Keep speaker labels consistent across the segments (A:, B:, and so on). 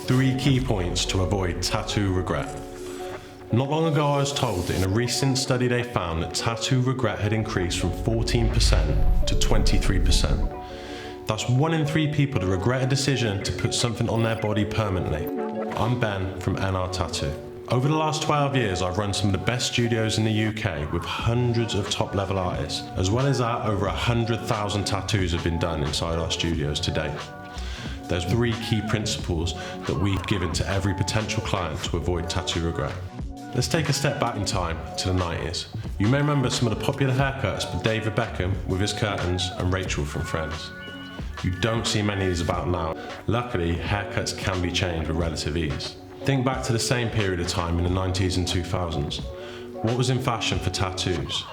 A: 3 key points to avoid tattoo regret. Not long ago I was told that in a recent study they found that tattoo regret had increased from 14% to 23%. That's 1 in 3 people that regret a decision to put something on their body permanently. I'm Ben from NR Tattoo. Over the last 12 years, I've run some of the best studios in the UK with hundreds of top-level artists. As well as that, over 100,000 tattoos have been done inside our studios to date. There's 3 key principles that we've given to every potential client to avoid tattoo regret. Let's take a step back in time to the 90s. You may remember some of the popular haircuts by David Beckham with his curtains and Rachel from Friends. You don't see many of these about now. Luckily, haircuts can be changed with relative ease. Think back to the same period of time in the 90s and 2000s. What was in fashion for tattoos?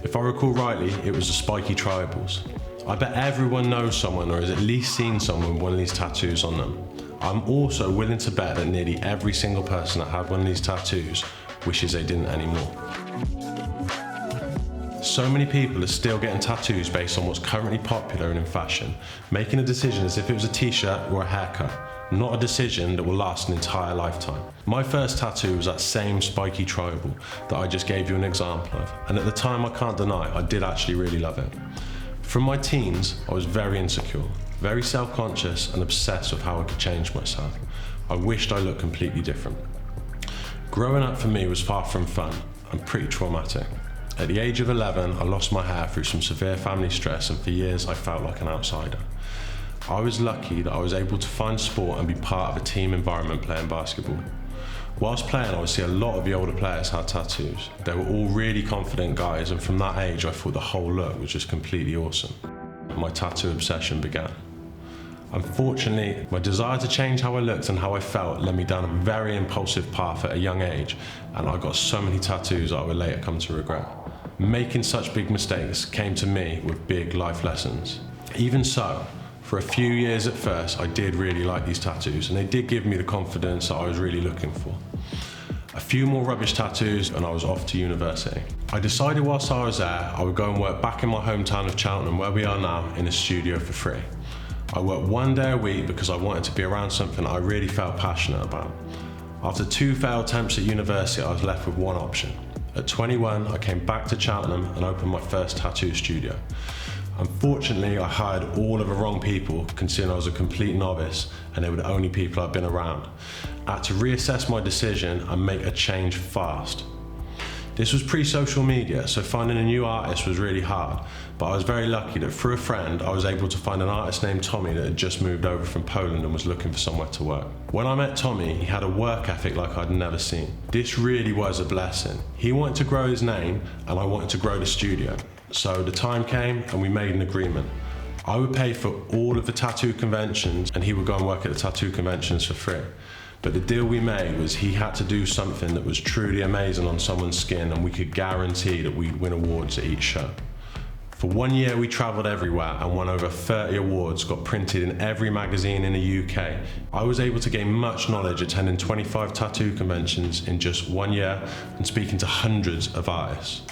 A: If I recall rightly, it was the spiky tribals. I bet everyone knows someone or has at least seen someone with one of these tattoos on them. I'm also willing to bet that nearly every single person that had one of these tattoos wishes they didn't anymore. So many people are still getting tattoos based on what's currently popular and in fashion, making a decision as if it was a t-shirt or a haircut. Not a decision that will last an entire lifetime. My first tattoo was that same spiky tribal that I just gave you an example of, and at the time I can't deny I did actually really love it. From my teens, I was very insecure, very self-conscious and obsessed with how I could change myself. I wished I looked completely different. Growing up for me was far from fun and pretty traumatic. At the age of 11, I lost my hair through some severe family stress, and for years I felt like an outsider. I was lucky that I was able to find sport and be part of a team environment playing basketball. Whilst playing, I would see a lot of the older players had tattoos. They were all really confident guys, and from that age I thought the whole look was just completely awesome. My tattoo obsession began. Unfortunately, my desire to change how I looked and how I felt led me down a very impulsive path at a young age, and I got so many tattoos that I would later come to regret. Making such big mistakes came to me with big life lessons. Even so, for a few years at first, I did really like these tattoos, and they did give me the confidence that I was really looking for. A few more rubbish tattoos and I was off to university. I decided whilst I was there, I would go and work back in my hometown of Cheltenham, where we are now, in a studio for free. I worked 1 day a week because I wanted to be around something I really felt passionate about. After 2 failed attempts at university, I was left with one option. At 21, I came back to Cheltenham and opened my first tattoo studio. Unfortunately, I hired all of the wrong people, considering I was a complete novice and they were the only people I'd been around. I had to reassess my decision and make a change fast. This was pre-social media, so finding a new artist was really hard, but I was very lucky that through a friend I was able to find an artist named Tommy that had just moved over from Poland and was looking for somewhere to work. When I met Tommy, he had a work ethic like I'd never seen. This really was a blessing. He wanted to grow his name and I wanted to grow the studio. So the time came and we made an agreement. I would pay for all of the tattoo conventions and he would go and work at the tattoo conventions for free. But the deal we made was he had to do something that was truly amazing on someone's skin, and we could guarantee that we'd win awards at each show. For 1 year we travelled everywhere and won over 30 awards, got printed in every magazine in the UK. I was able to gain much knowledge attending 25 tattoo conventions in just 1 year and speaking to hundreds of artists.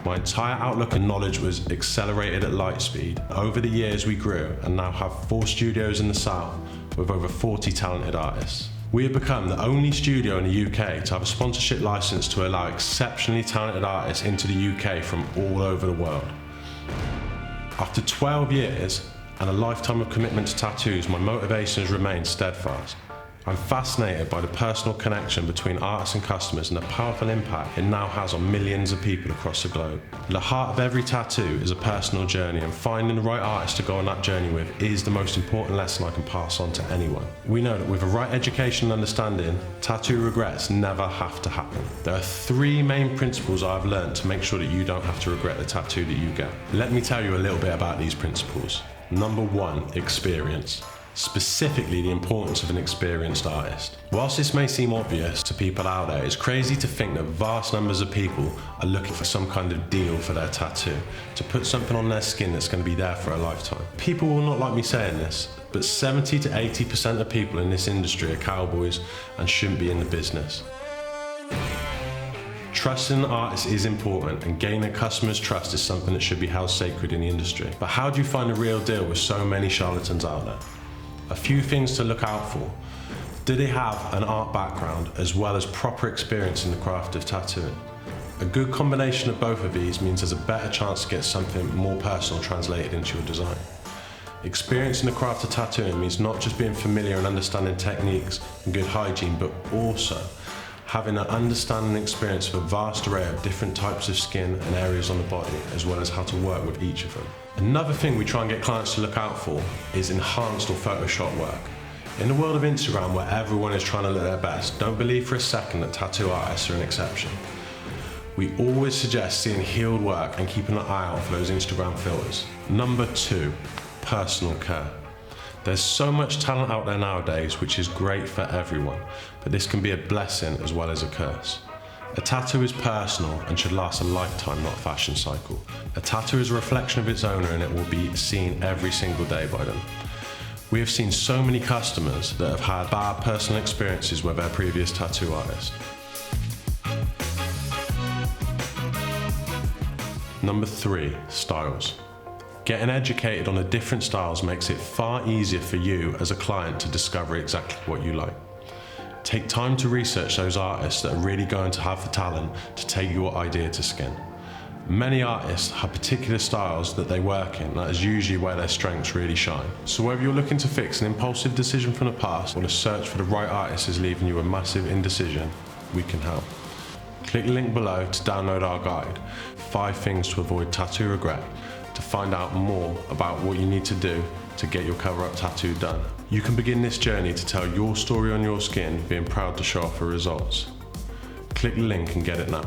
A: My entire outlook and knowledge was accelerated at light speed. Over the years we grew and now have 4 studios in the south with over 40 talented artists. We have become the only studio in the UK to have a sponsorship license to allow exceptionally talented artists into the UK from all over the world. After 12 years and a lifetime of commitment to tattoos, my motivations remain steadfast. I'm fascinated by the personal connection between artists and customers and the powerful impact it now has on millions of people across the globe. The heart of every tattoo is a personal journey, and finding the right artist to go on that journey with is the most important lesson I can pass on to anyone. We know that with the right education and understanding, tattoo regrets never have to happen. There are 3 main principles I've learned to make sure that you don't have to regret the tattoo that you get. Let me tell you a little bit about these principles. Number 1, experience. Specifically the importance of an experienced artist. Whilst this may seem obvious to people out there, it's crazy to think that vast numbers of people are looking for some kind of deal for their tattoo, to put something on their skin that's going to be there for a lifetime. People will not like me saying this, but 70 to 80% of people in this industry are cowboys and shouldn't be in the business. Trusting an artist is important, and gaining a customer's trust is something that should be held sacred in the industry. But how do you find a real deal with so many charlatans out there? A few things to look out for. Do they have an art background as well as proper experience in the craft of tattooing? A good combination of both of these means there's a better chance to get something more personal translated into your design. Experience in the craft of tattooing means not just being familiar and understanding techniques and good hygiene, but also having an understanding and experience of a vast array of different types of skin and areas on the body, as well as how to work with each of them. Another thing we try and get clients to look out for is enhanced or Photoshop work. In the world of Instagram, where everyone is trying to look their best, don't believe for a second that tattoo artists are an exception. We always suggest seeing healed work and keeping an eye out for those Instagram filters. Number 2, personal care. There's so much talent out there nowadays, which is great for everyone, but this can be a blessing as well as a curse. A tattoo is personal and should last a lifetime, not a fashion cycle. A tattoo is a reflection of its owner and it will be seen every single day by them. We have seen so many customers that have had bad personal experiences with their previous tattoo artist. Number 3, styles. Getting educated on the different styles makes it far easier for you as a client to discover exactly what you like. Take time to research those artists that are really going to have the talent to take your idea to skin. Many artists have particular styles that they work in, that is usually where their strengths really shine. So whether you're looking to fix an impulsive decision from the past or the search for the right artist is leaving you a massive indecision, we can help. Click the link below to download our guide, 5 things to avoid tattoo regret, to find out more about what you need to do to get your cover-up tattoo done. You can begin this journey to tell your story on your skin, being proud to show off the results. Click the link and get it now.